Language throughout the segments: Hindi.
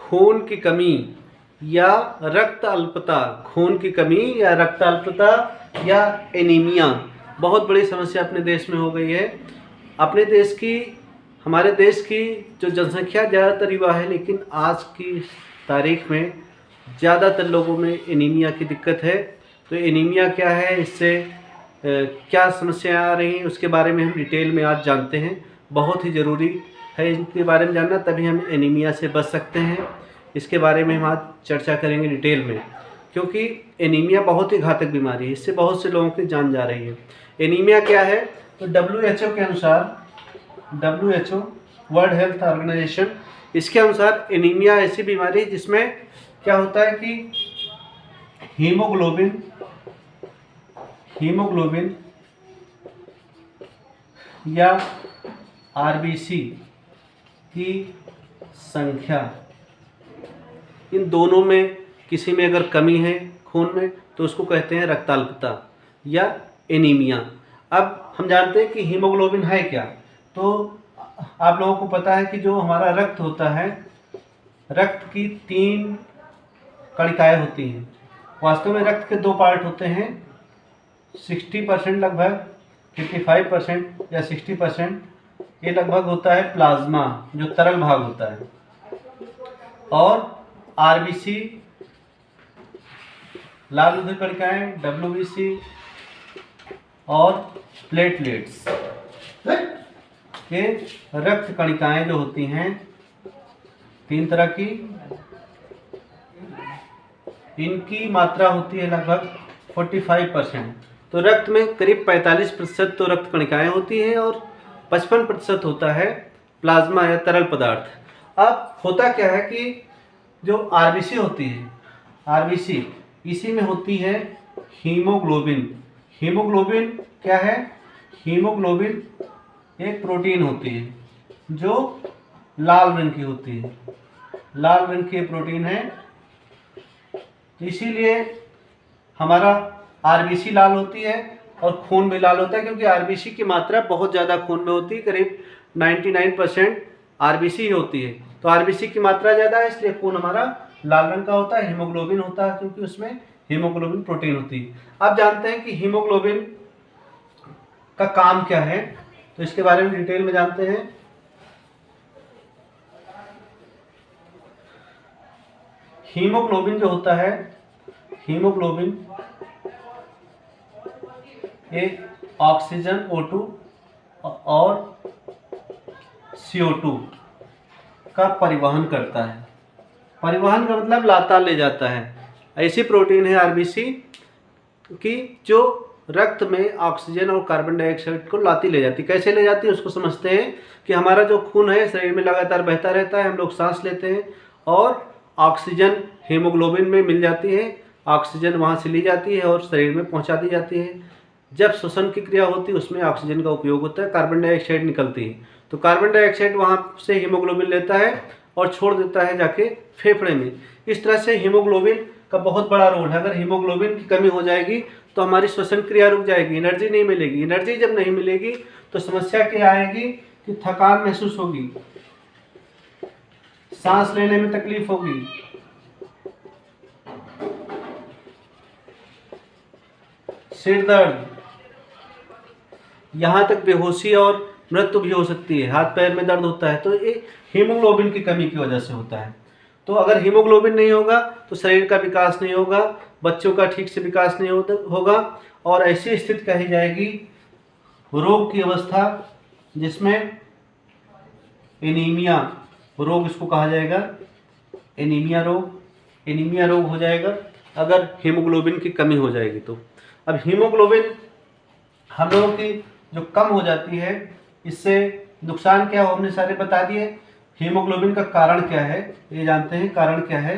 खून की कमी या रक्त अल्पता, खून की कमी या रक्त अल्पता या एनीमिया बहुत बड़ी समस्या अपने देश में हो गई है। अपने देश की, हमारे देश की जो जनसंख्या ज़्यादातर युवा है, लेकिन आज की तारीख में ज़्यादातर लोगों में एनीमिया की दिक्कत है। तो एनीमिया क्या है, इससे क्या समस्याएं आ रही हैं, उसके बारे में हम डिटेल में आज जानते हैं। बहुत ही ज़रूरी है इनके बारे में जानना, तभी हम एनीमिया से बच सकते हैं। इसके बारे में हम आज चर्चा करेंगे डिटेल में, क्योंकि एनीमिया बहुत ही घातक बीमारी है, इससे बहुत से लोगों की जान जा रही है। एनीमिया क्या है, तो WHO के अनुसार, WHO वर्ल्ड हेल्थ ऑर्गेनाइजेशन, इसके अनुसार एनीमिया ऐसी बीमारी है जिसमें क्या होता है कि हीमोग्लोबिन या RBC की संख्या, इन दोनों में किसी में अगर कमी है खून में तो उसको कहते हैं रक्ताल्पता या एनीमिया। अब हम जानते हैं कि हीमोग्लोबिन है क्या। तो आप लोगों को पता है कि जो हमारा रक्त होता है, रक्त की 3 कणिकाएँ होती हैं। वास्तव में रक्त के 2 पार्ट होते हैं। 60% लगभग, 55% या 60% ये लगभग होता है प्लाज्मा, जो तरल भाग होता है, और RBC लाल रक्त कणिकाएँ, WBC और प्लेटलेट्स, ये रक्त कणिकाएँ जो होती हैं 3 तरह की, इनकी मात्रा होती है लगभग 45%। तो रक्त में करीब 45% तो रक्त कणिकाएँ होती हैं और 55% होता है प्लाज्मा या तरल पदार्थ। अब होता क्या है कि जो RBC होती है, RBC इसी में होती है हीमोग्लोबिन। हीमोग्लोबिन क्या है, हीमोग्लोबिन एक प्रोटीन होती है जो लाल रंग की होती है, लाल रंग की प्रोटीन है। इसीलिए हमारा RBC लाल होती है और खून भी लाल होता है, क्योंकि RBC की मात्रा बहुत ज़्यादा खून में होती है, करीब 99% RBC ही होती है। तो RBC की मात्रा ज़्यादा है, इसलिए खून हमारा लाल रंग का होता है। हीमोग्लोबिन होता है क्योंकि उसमें हीमोग्लोबिन प्रोटीन होती है। अब जानते हैं कि हीमोग्लोबिन का काम क्या है, तो इसके बारे में डिटेल में जानते हैं। हीमोग्लोबिन जो होता है, हीमोग्लोबिन एक ऑक्सीजन O2 और CO2 का परिवहन करता है। परिवहन का मतलब लाता ले जाता है। ऐसी प्रोटीन है RBC की जो रक्त में ऑक्सीजन और कार्बन डाइऑक्साइड को लाती ले जाती। कैसे ले जाती है उसको समझते हैं कि हमारा जो खून है शरीर में लगातार बहता रहता है, हम लोग सांस लेते हैं और ऑक्सीजन हीमोग्लोबिन में मिल जाती है, ऑक्सीजन वहाँ से ली जाती है और शरीर में पहुँचा दी जाती है। जब श्वसन की क्रिया होती है उसमें ऑक्सीजन का उपयोग होता है, कार्बन डाइऑक्साइड निकलती है, तो कार्बन डाइऑक्साइड वहाँ से हीमोग्लोबिन लेता है और छोड़ देता है जाके फेफड़े में। इस तरह से हीमोग्लोबिन का बहुत बड़ा रोल है। अगर हीमोग्लोबिन की कमी हो जाएगी तो हमारी श्वसन क्रिया रुक जाएगी, एनर्जी नहीं मिलेगी। एनर्जी जब नहीं मिलेगी तो समस्या क्या आएगी कि थकान महसूस होगी, सांस लेने में तकलीफ होगी, सिर दर्द, यहाँ तक बेहोशी और मृत्यु भी हो सकती है। हाथ पैर में दर्द होता है तो ये हीमोग्लोबिन की कमी की वजह से होता है। तो अगर हीमोग्लोबिन नहीं होगा तो शरीर का विकास नहीं होगा, बच्चों का ठीक से विकास नहीं होगा और ऐसी स्थिति कही जाएगी रोग की अवस्था, जिसमें एनीमिया रोग इसको कहा जाएगा। एनीमिया रोग हो जाएगा अगर हीमोग्लोबिन की कमी हो जाएगी तो। अब हीमोग्लोबिन हम लोगों की जो कम हो जाती है, इससे नुकसान क्या हो हमने सारे बता दिए। हीमोग्लोबिन का कारण क्या है ये जानते हैं, कारण क्या है।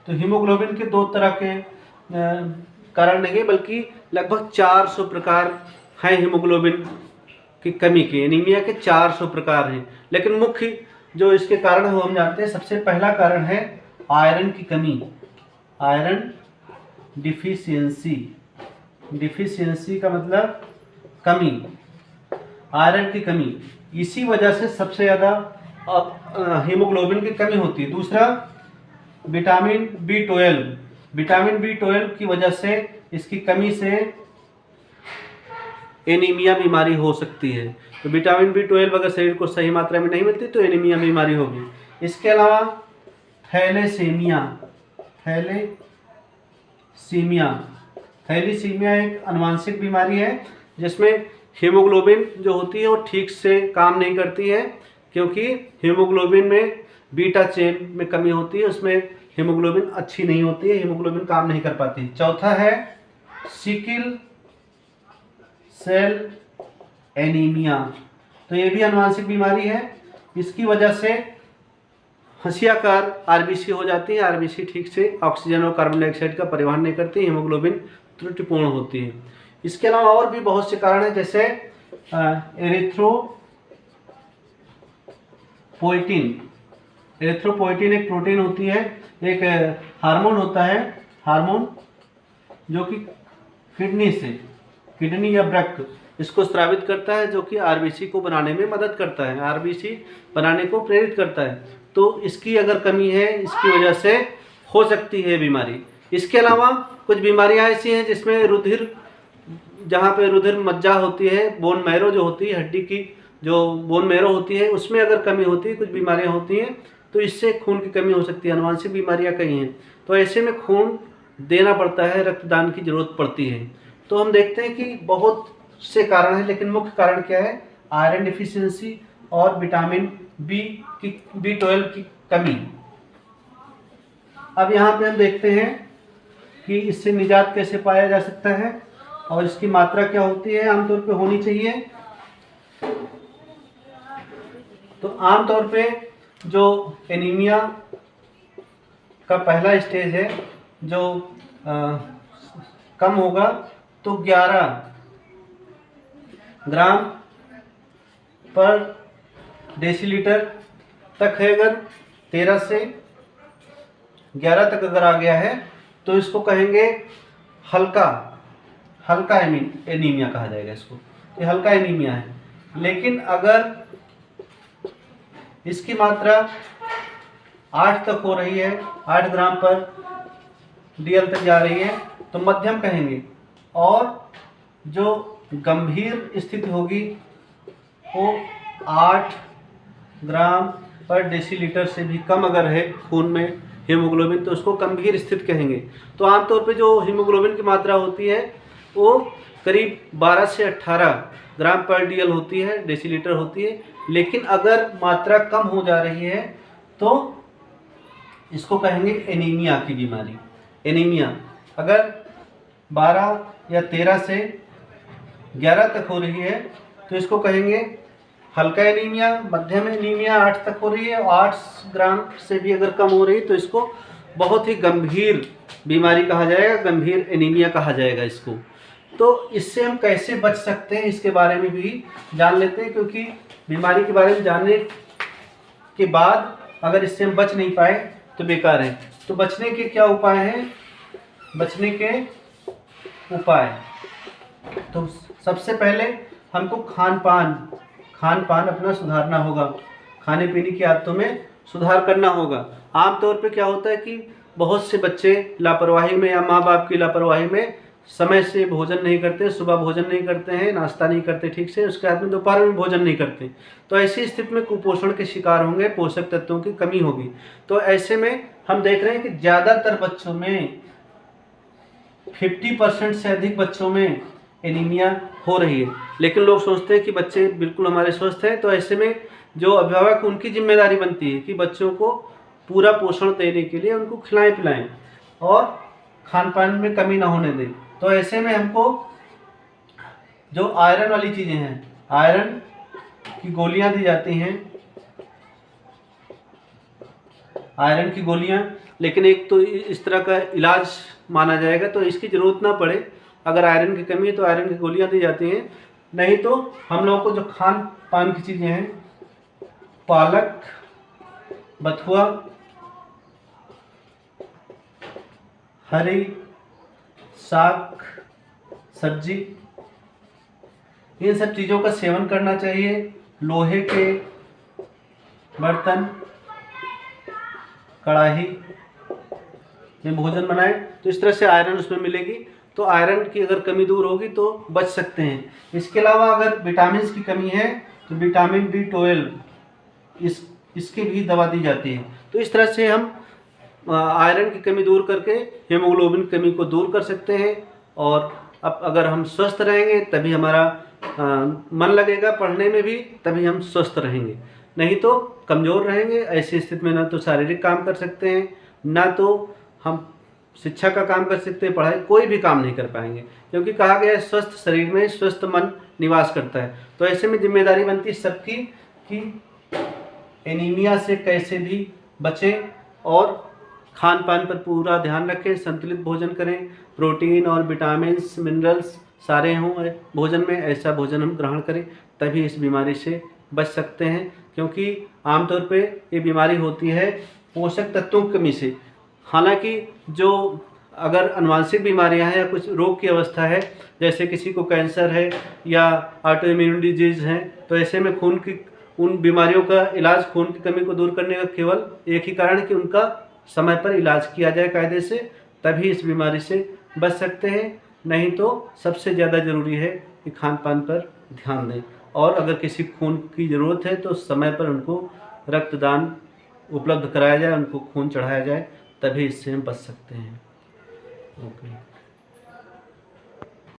तो हीमोग्लोबिन के 2 तरह के कारण नहीं बल्कि लगभग 400 प्रकार हैं हीमोग्लोबिन की कमी के। एनीमिया के 400 प्रकार हैं, लेकिन मुख्य जो इसके कारण है वो हम जानते हैं। सबसे पहला कारण है आयरन की कमी, आयरन डिफिशियंसी का मतलब कमी, आयरन की कमी। इसी वजह से सबसे ज़्यादा हीमोग्लोबिन की कमी होती है। दूसरा विटामिन B12, विटामिन B12 की वजह से, इसकी कमी से एनीमिया बीमारी हो सकती है। तो विटामिन B12 अगर शरीर को सही मात्रा में नहीं मिलती तो एनीमिया बीमारी होगी। इसके अलावा थैलेसीमिया, थैलेसीमिया एक आनुवंशिक बीमारी है जिसमें हीमोग्लोबिन जो होती है वो ठीक से काम नहीं करती है, क्योंकि हीमोग्लोबिन में बीटा चेन में कमी होती है, उसमें हीमोग्लोबिन अच्छी नहीं होती है, हीमोग्लोबिन काम नहीं कर पाती। चौथा है सिकल सेल एनीमिया, तो ये भी आनुवंशिक बीमारी है। इसकी वजह से हंसियाकार आरबीसी हो जाती है, आरबीसी ठीक से ऑक्सीजन और कार्बन डाइऑक्साइड का परिवहन नहीं करती, हीमोग्लोबिन त्रुटिपूर्ण होती है। इसके अलावा और भी बहुत से कारण हैं, जैसे एरिथ्रोपोइटिन एक प्रोटीन होती है, एक हार्मोन होता है, हार्मोन जो कि किडनी या वृक्क इसको स्रावित करता है, जो कि आरबीसी को बनाने में मदद करता है, आरबीसी बनाने को प्रेरित करता है। तो इसकी अगर कमी है, इसकी वजह से हो सकती है बीमारी। इसके अलावा कुछ बीमारियां ऐसी हैं जिसमें रुधिर, जहाँ पे रुधिर मज्जा होती है, बोन मैरो जो होती है, हड्डी की जो बोन मैरो होती है, उसमें अगर कमी होती है, कुछ बीमारियां होती हैं, तो इससे खून की कमी हो सकती है। आनुवंशिक बीमारियां कई हैं, तो ऐसे में खून देना पड़ता है, रक्तदान की जरूरत पड़ती है। तो हम देखते हैं कि बहुत से कारण हैं, लेकिन मुख्य कारण क्या है? आयरन डिफिशियंसी और विटामिन B12 की कमी। अब यहाँ पे हम देखते हैं कि इससे निजात कैसे पाया जा सकता है और इसकी मात्रा क्या होती है, आमतौर पे होनी चाहिए। तो आमतौर पे जो एनीमिया का पहला स्टेज है, जो कम होगा तो 11 ग्राम पर डेसीलीटर तक है। अगर 13 से 11 तक अगर आ गया है तो इसको कहेंगे हल्का एनीमिया कहा जाएगा इसको, ये हल्का एनीमिया है। लेकिन अगर इसकी मात्रा 8 तक हो रही है, 8 ग्राम पर DL तक जा रही है, तो मध्यम कहेंगे। और जो गंभीर स्थिति होगी वो 8 ग्राम पर डेसीलीटर से भी कम अगर है खून में हीमोग्लोबिन, तो उसको गंभीर स्थिति कहेंगे। तो आमतौर पे जो हीमोग्लोबिन की मात्रा होती है वो करीब 12 से 18 ग्राम पर DL होती है, डेसीलीटर होती है। लेकिन अगर मात्रा कम हो जा रही है तो इसको कहेंगे एनीमिया की बीमारी। एनीमिया अगर 12 या 13 से 11 तक हो रही है तो इसको कहेंगे हल्का एनीमिया। मध्यम एनीमिया 8 तक हो रही है और 8 ग्राम से भी अगर कम हो रही है तो इसको बहुत ही गंभीर बीमारी कहा जाएगा, गंभीर एनीमिया कहा जाएगा इसको। तो इससे हम कैसे बच सकते हैं इसके बारे में भी जान लेते हैं, क्योंकि बीमारी के बारे में जानने के बाद अगर इससे हम बच नहीं पाए तो बेकार है। तो बचने के क्या उपाय हैं? बचने के उपाय, तो सबसे पहले हमको खान पान अपना सुधारना होगा, खाने पीने की आदतों में सुधार करना होगा। आमतौर पे क्या होता है कि बहुत से बच्चे लापरवाही में या माँ बाप की लापरवाही में समय से भोजन नहीं करते, सुबह भोजन नहीं करते हैं, नाश्ता नहीं करते ठीक से, उसके बाद में दोपहर में भोजन नहीं करते। तो ऐसी स्थिति में कुपोषण के शिकार होंगे, पोषक तत्वों की कमी होगी। तो ऐसे में हम देख रहे हैं कि ज़्यादातर बच्चों में 50% से अधिक बच्चों में एनीमिया हो रही है। लेकिन लोग सोचते हैं कि बच्चे बिल्कुल हमारे स्वस्थ हैं। तो ऐसे में जो अभिभावक उनकी जिम्मेदारी बनती है कि बच्चों को पूरा पोषण देने के लिए उनको खिलाएं पिलाएं और खान पान में कमी ना होने दें। तो ऐसे में हमको जो आयरन वाली चीज़ें हैं, आयरन की गोलियां दी जाती हैं, आयरन की गोलियां। लेकिन एक तो इस तरह का इलाज माना जाएगा तो इसकी ज़रूरत ना पड़े। अगर आयरन की कमी है तो आयरन की गोलियां दी जाती हैं। नहीं तो हम लोगों को जो खान पान की चीज़ें हैं, पालक, बथुआ, हरी साग सब्जी, इन सब चीज़ों का सेवन करना चाहिए। लोहे के बर्तन, कढ़ाई में भोजन बनाएं तो इस तरह से आयरन उसमें मिलेगी, तो आयरन की अगर कमी दूर होगी तो बच सकते हैं। इसके अलावा अगर विटामिन की कमी है तो विटामिन B12 इसकी भी दवा दी जाती है। तो इस तरह से हम आयरन की कमी दूर करके हीमोग्लोबिन की कमी को दूर कर सकते हैं। और अब अगर हम स्वस्थ रहेंगे तभी हमारा मन लगेगा पढ़ने में भी, तभी हम स्वस्थ रहेंगे, नहीं तो कमज़ोर रहेंगे। ऐसी स्थिति में ना तो शारीरिक काम कर सकते हैं, ना तो हम शिक्षा का काम कर सकते हैं, पढ़ाई कोई भी काम नहीं कर पाएंगे, क्योंकि कहा गया है स्वस्थ शरीर में स्वस्थ मन निवास करता है। तो ऐसे में जिम्मेदारी बनती है सबकी कि एनीमिया से कैसे भी बचें और खान पान पर पूरा ध्यान रखें, संतुलित भोजन करें, प्रोटीन और विटामिन्स मिनरल्स सारे हों भोजन में, ऐसा भोजन हम ग्रहण करें, तभी इस बीमारी से बच सकते हैं। क्योंकि आमतौर पे ये बीमारी होती है पोषक तत्वों की कमी से। हालांकि जो अगर अनुवांशिक बीमारियां हैं या कुछ रोग की अवस्था है, जैसे किसी को कैंसर है या ऑटो इम्यून डिजीज़ हैं, तो ऐसे में खून की उन बीमारियों का इलाज, खून की कमी को दूर करने का केवल एक ही कारण है कि उनका समय पर इलाज किया जाए कायदे से, तभी इस बीमारी से बच सकते हैं। नहीं तो सबसे ज़्यादा ज़रूरी है कि खान पान पर ध्यान दें, और अगर किसी खून की ज़रूरत है तो समय पर उनको रक्तदान उपलब्ध कराया जाए, उनको खून चढ़ाया जाए, तभी इससे हम बच सकते हैं। ओके।